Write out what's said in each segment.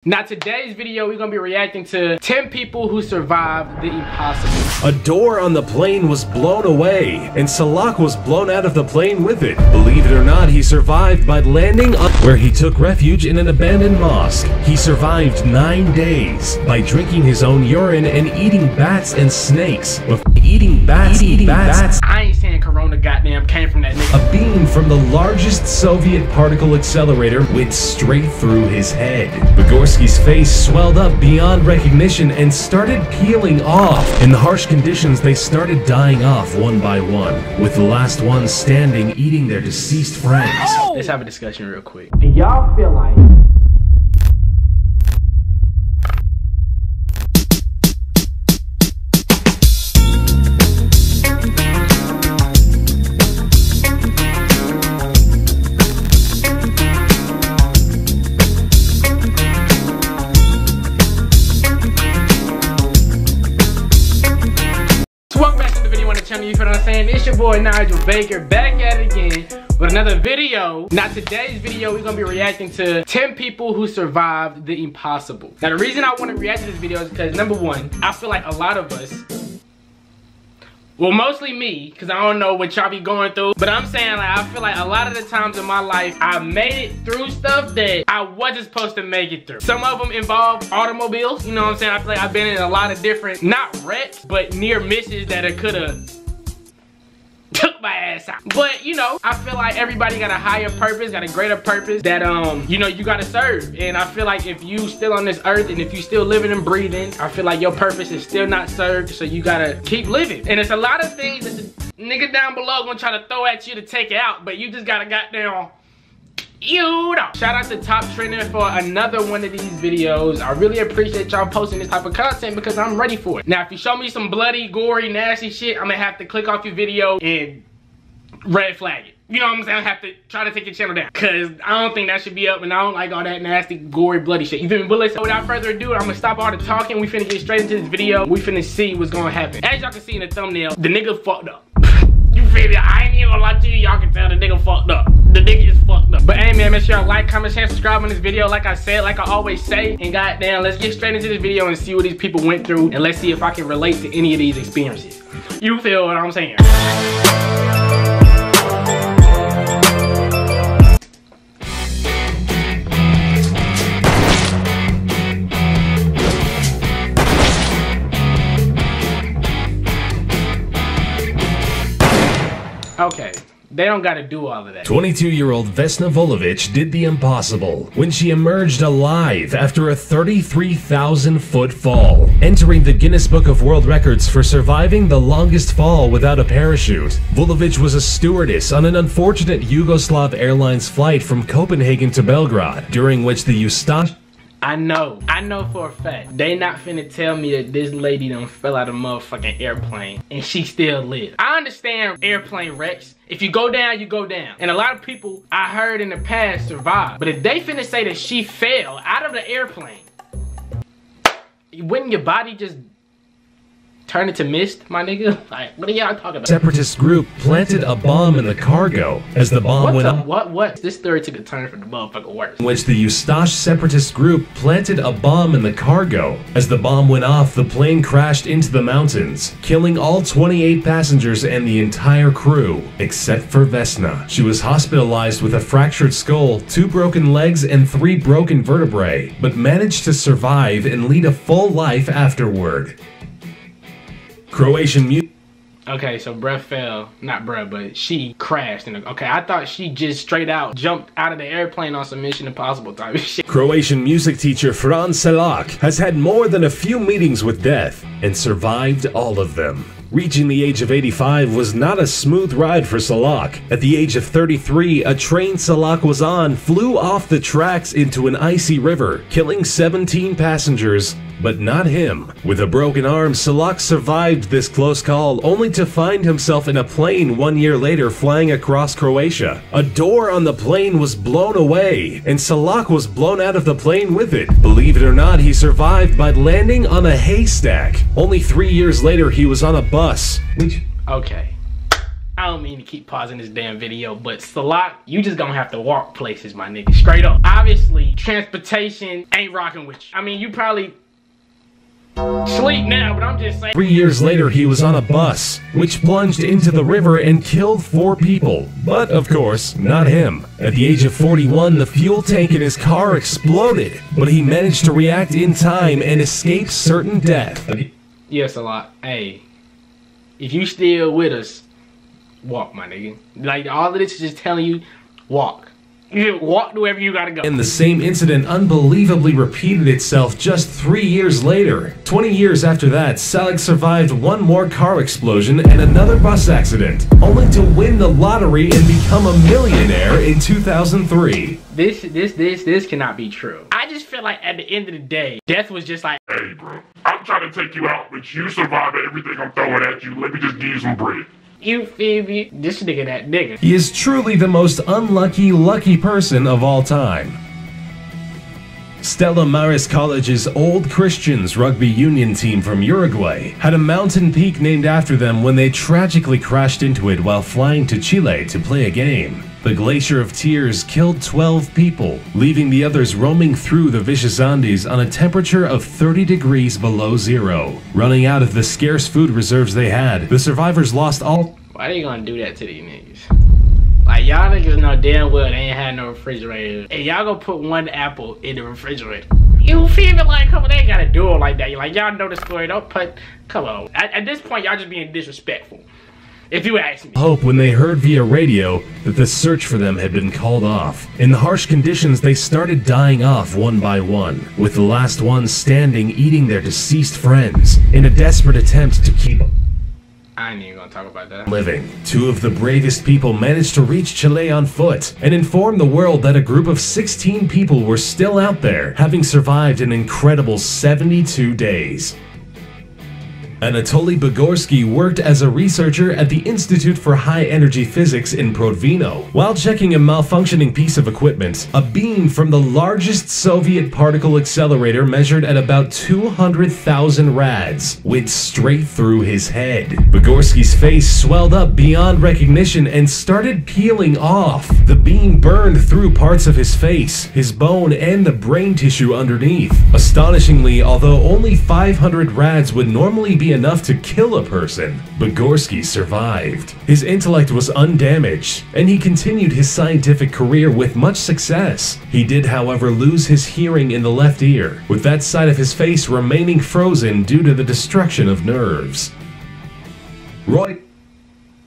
Now today's video, we're gonna be reacting to 10 people who survived the impossible. A door on the plane was blown away, and Salak was blown out of the plane with it. Believe it or not, he survived by landing on where he took refuge in an abandoned mosque. He survived 9 days by drinking his own urine and eating bats and snakes. Eating bats. I ain't saying Corona goddamn came from that nigga. A beam from the largest Soviet particle accelerator went straight through his head. Vigorski's face swelled up beyond recognition and started peeling off. In the harsh conditions, they started dying off one by one, with the last one standing eating their deceased friends. Let's have a discussion real quick. Do y'all feel like channel, you feel what I'm saying? It's your boy Nigel Baker, back at it again with another video. Now today's video, we're gonna be reacting to 10 people who survived the impossible. Now the reason I want to react to this video is because number one, I feel like a lot of us, well mostly me, because I don't know what y'all be going through, but I'm saying like I feel like a lot of the times in my life I made it through stuff that I wasn't supposed to make it through. Some of them involve automobiles, you know what I'm saying? I feel like I've been in a lot of different, not wrecks, but near misses that it could have took my ass out. But you know, I feel like everybody got a higher purpose, got a greater purpose that you know, you gotta serve. And I feel like if you still on this earth and if you still living and breathing, I feel like your purpose is still not served, so you gotta keep living. And it's a lot of things that the nigga down below gonna try to throw at you to take it out, but you just gotta goddamn, you know. Shout out to Top Trending for another one of these videos. I really appreciate y'all posting this type of content because I'm ready for it. Now if you show me some bloody, gory, nasty shit, I'm gonna have to click off your video and red flag it. You know what I'm saying? I have to try to take your channel down because I don't think that should be up, and I don't like all that nasty, gory, bloody shit. You feel me? But listen, without further ado, I'm gonna stop all the talking. We finna get straight into this video. We finna see what's gonna happen. As y'all can see in the thumbnail, the nigga fucked up. You feel me? I ain't even gonna lie to you. Y'all can tell the nigga fucked up. The nigga is fucked up. But hey man, make sure y'all like, comment, share, subscribe on this video. Like I said, like I always say. And goddamn, let's get straight into this video and see what these people went through. And let's see if I can relate to any of these experiences. You feel what I'm saying? Okay, they don't gotta do all of that. 22-year-old Vesna Volovich did the impossible when she emerged alive after a 33,000-foot fall, entering the Guinness Book of World Records for surviving the longest fall without a parachute. Volovich was a stewardess on an unfortunate Yugoslav Airlines flight from Copenhagen to Belgrade, during which the Ustash... I know for a fact, they not finna tell me that this lady done fell out of a motherfucking airplane and she still lives. I understand airplane wrecks. If you go down, you go down. And a lot of people I heard in the past survive. But if they finna say that she fell out of the airplane, wouldn't your body just turn into mist, my nigga? Like, what are y'all talking about? Separatist group planted a bomb in the cargo as the bomb went off. What? This story took a turn for the motherfucker worse. In which the Ustash separatist group planted a bomb in the cargo. As the bomb went off, the plane crashed into the mountains, killing all 28 passengers and the entire crew, except for Vesna. She was hospitalized with a fractured skull, 2 broken legs, and 3 broken vertebrae, but managed to survive and lead a full life afterward. Croatian music. Okay, so bruh fell, not bruh, but she crashed. Okay, I thought she just straight out jumped out of the airplane on some Mission Impossible type of shit. Croatian music teacher Fran Selak has had more than a few meetings with death and survived all of them. Reaching the age of 85 was not a smooth ride for Salak. At the age of 33, a train Salak was on flew off the tracks into an icy river, killing 17 passengers, but not him. With a broken arm, Salak survived this close call, only to find himself in a plane 1 year later flying across Croatia. A door on the plane was blown away, and Salak was blown out of the plane with it. Believe it or not, he survived by landing on a haystack. Only 3 years later, he was on a bus. Okay. I don't mean to keep pausing this damn video, but Salak, you just gonna have to walk places, my nigga. Straight up. Obviously, transportation ain't rocking with you. I mean, you probably sleep now, but I'm just saying. 3 years later, he was on a bus, which plunged into the river and killed 4 people. But, of course, not him. At the age of 41, the fuel tank in his car exploded, but he managed to react in time and escape certain death. Yes, a lot. Hey, if you still with us, walk, my nigga. Like, all of this is just telling you, walk. You walk to wherever you gotta go. And the same incident unbelievably repeated itself just 3 years later. 20 years after that, Salak survived one more car explosion and another bus accident, only to win the lottery and become a millionaire in 2003. This cannot be true. I just feel like at the end of the day, death was just like, hey bro, I'm trying to take you out, but you survived everything I'm throwing at you. Let me just give you some bread. You feel me? This nigga that nigga. He is truly the most lucky person of all time. Stella Maris College's Old Christians rugby union team from Uruguay had a mountain peak named after them when they tragically crashed into it while flying to Chile to play a game. The Glacier of Tears killed 12 people, leaving the others roaming through the vicious Andes on a temperature of 30 degrees below zero. Running out of the scarce food reserves they had, the survivors lost all— Why they gonna do that to these niggas? Like, y'all niggas know damn well they ain't had no refrigerator. And y'all gonna put one apple in the refrigerator. You feel me? Like, come on, they ain't gotta do it like that. Like, y'all know the story, don't put— come on. At this point, y'all just being disrespectful. If you ask me. Hope when they heard via radio that the search for them had been called off. In the harsh conditions, they started dying off one by one, with the last ones standing eating their deceased friends in a desperate attempt to keep I ain't even gonna talk about that. living. 2 of the bravest people managed to reach Chile on foot and inform the world that a group of 16 people were still out there, having survived an incredible 72 days. Anatoly Bugorsky worked as a researcher at the Institute for High Energy Physics in Prodvino. While checking a malfunctioning piece of equipment, a beam from the largest Soviet particle accelerator measured at about 200,000 rads went straight through his head. Bugorsky's face swelled up beyond recognition and started peeling off. The beam burned through parts of his face, his bone, and the brain tissue underneath. Astonishingly, although only 500 rads would normally be enough to kill a person, Bugorsky survived. His intellect was undamaged, and he continued his scientific career with much success. He did, however, lose his hearing in the left ear, with that side of his face remaining frozen due to the destruction of nerves. Roy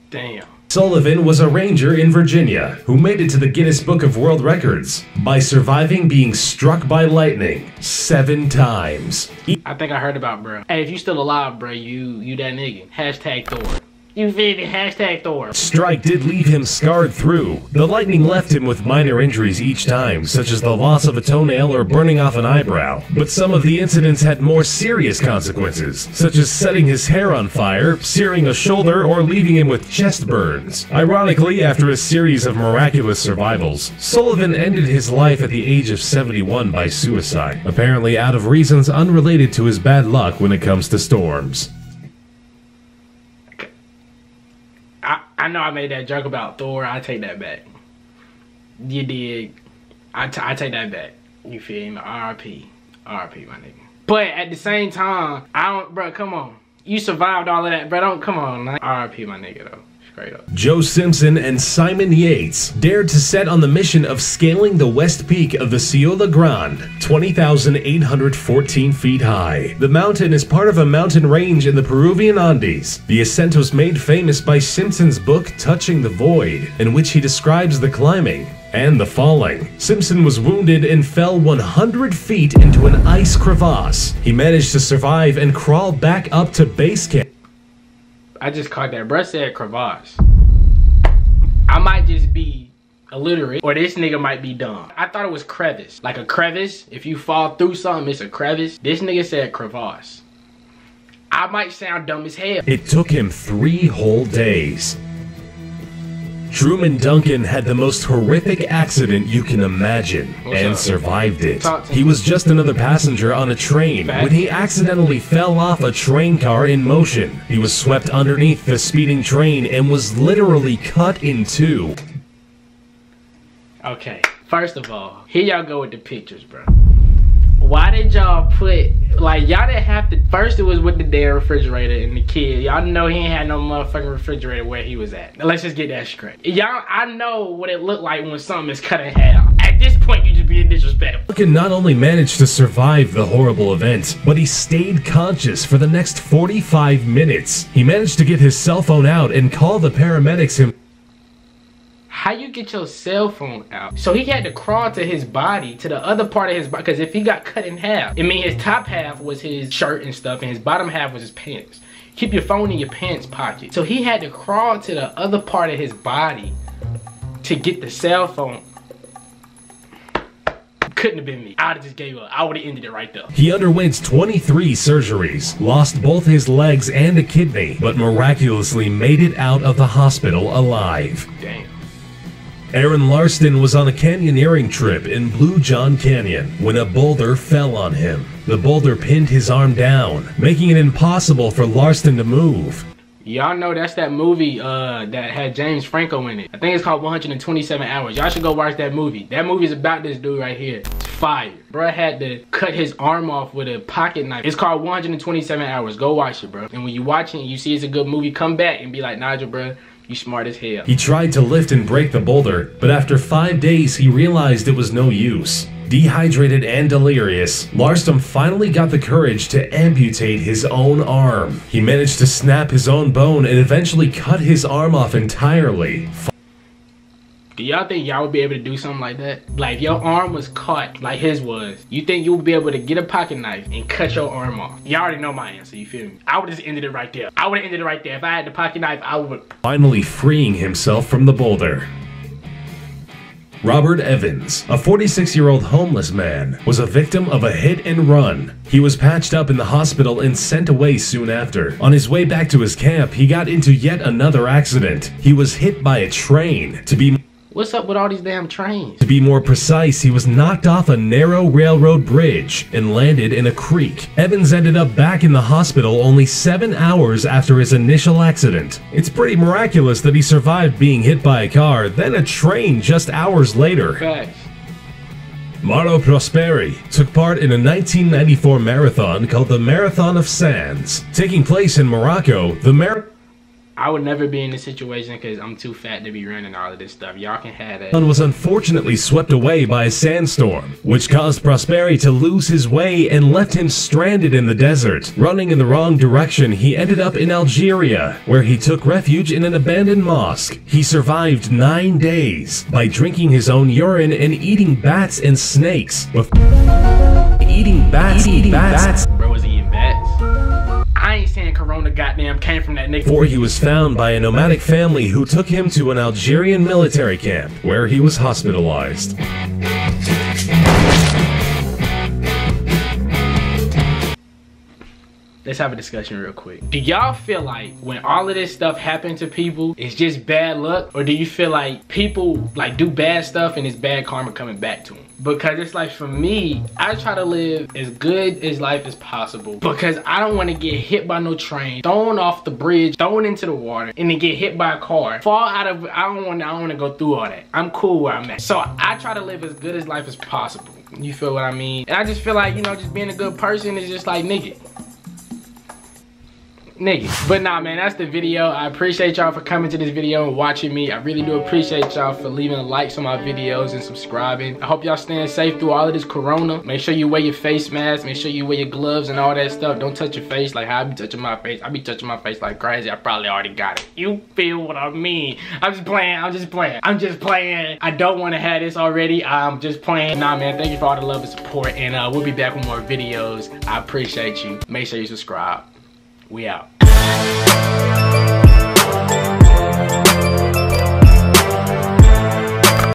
Damn. Sullivan was a ranger in Virginia who made it to the Guinness Book of World Records by surviving being struck by lightning 7 times. I think I heard about bro. Hey, if you still alive, bro, you that nigga. Hashtag Thor. You feel me? Hashtag Thor. Strike did leave him scarred through. The lightning left him with minor injuries each time, such as the loss of a toenail or burning off an eyebrow. But some of the incidents had more serious consequences, such as setting his hair on fire, searing a shoulder, or leaving him with chest burns. Ironically, after a series of miraculous survivals, Sullivan ended his life at the age of 71 by suicide, apparently out of reasons unrelated to his bad luck when it comes to storms. I know I made that joke about Thor. I take that back. You did. I take that back. You feel me? R.I.P. R.I.P. my nigga. But at the same time, I don't, bro, come on. You survived all of that, bro. Don't, come on. R.I.P. my nigga, though. Straight up. Joe Simpson and Simon Yates dared to set on the mission of scaling the west peak of the Ciudad Grande, 20,814 feet high. The mountain is part of a mountain range in the Peruvian Andes. The ascent was made famous by Simpson's book Touching the Void, in which he describes the climbing and the falling. Simpson was wounded and fell 100 feet into an ice crevasse. He managed to survive and crawl back up to base camp. I just caught that. Bruh said crevasse. I might just be illiterate, or this nigga might be dumb. I thought it was crevice. Like a crevice, if you fall through something, it's a crevice. This nigga said crevasse. I might sound dumb as hell. It took him 3 whole days. Truman Duncan had the most horrific accident you can imagine and survived it. He was just another passenger on a train when he accidentally fell off a train car in motion. He was swept underneath the speeding train and was literally cut in two. Okay, first of all, here y'all go with the pictures, bro. Why did y'all put, like, y'all didn't have to, first it was with the damn refrigerator and the kid. Y'all know he ain't had no motherfucking refrigerator where he was at. Let's just get that straight. Y'all, I know what it looked like when something is cut in half. At this point, you just being disrespectful. Duncan not only managed to survive the horrible event, but he stayed conscious for the next 45 minutes. He managed to get his cell phone out and call the paramedics himself. How you get your cell phone out? So he had to crawl to his body, to the other part of his body, because if he got cut in half, it means his top half was his shirt and stuff, and his bottom half was his pants. Keep your phone in your pants pocket. So he had to crawl to the other part of his body to get the cell phone. Couldn't have been me. I would have just gave up. I would have ended it right there. He underwent 23 surgeries, lost both his legs and a kidney, but miraculously made it out of the hospital alive. Damn. Aaron Larston was on a canyoneering trip in Blue John Canyon when a boulder fell on him. The boulder pinned his arm down, making it impossible for Larston to move. Y'all know that's that movie that had James Franco in it. I think it's called 127 Hours. Y'all should go watch that movie. That movie's about this dude right here. It's fire. Bruh had to cut his arm off with a pocket knife. It's called 127 Hours. Go watch it, bro. And when you watch it and you see it's a good movie, come back and be like, Nigel, bruh, you smart as hell. He tried to lift and break the boulder, but after 5 days he realized it was no use. Dehydrated and delirious, Larston finally got the courage to amputate his own arm. He managed to snap his own bone and eventually cut his arm off entirely. Do y'all think y'all would be able to do something like that? Like, if your arm was caught like his was, you think you would be able to get a pocket knife and cut your arm off? Y'all already know my answer, you feel me? I would just ended it right there. I would have ended it right there. If I had the pocket knife, I would. Finally freeing himself from the boulder. Robert Evans, a 46-year-old homeless man, was a victim of a hit and run. He was patched up in the hospital and sent away soon after. On his way back to his camp, he got into yet another accident. He was hit by a train. What's up with all these damn trains? To be more precise, he was knocked off a narrow railroad bridge and landed in a creek. Evans ended up back in the hospital only 7 hours after his initial accident. It's pretty miraculous that he survived being hit by a car, then a train just hours later. Facts. Mauro Prosperi took part in a 1994 marathon called the Marathon of Sands. Taking place in Morocco, the marathon I would never be in this situation because I'm too fat to be running all of this stuff. Y'all can have that. was unfortunately swept away by a sandstorm, which caused Prosperi to lose his way and left him stranded in the desert. Running in the wrong direction, he ended up in Algeria, where he took refuge in an abandoned mosque. He survived 9 days by drinking his own urine and eating bats and snakes. Eating bats. Bro was eating bats. I ain't saying Corona goddamn came from that nigga. Before he was found by a nomadic family who took him to an Algerian military camp, where he was hospitalized. Let's have a discussion real quick. Do y'all feel like when all of this stuff happened to people, it's just bad luck? Or do you feel like people like do bad stuff and it's bad karma coming back to them? Because it's like, for me, I try to live as good as life as possible because I don't want to get hit by no train, thrown off the bridge, thrown into the water, and then get hit by a car. Fall out of, I don't want to go through all that. I'm cool where I'm at. So I try to live as good as life as possible. You feel what I mean? And I just feel like, you know, just being a good person is just like, nigga. But nah, man, that's the video. I appreciate y'all for coming to this video and watching me. I really do appreciate y'all for leaving likes on my videos and subscribing. I hope y'all staying safe through all of this corona. Make sure you wear your face mask. Make sure you wear your gloves and all that stuff. Don't touch your face like how I be touching my face. I be touching my face like crazy. I probably already got it. You feel what I mean? I'm just playing. I don't want to have this already. I'm just playing. Nah, man, thank you for all the love and support. And we'll be back with more videos. I appreciate you. Make sure you subscribe. We out.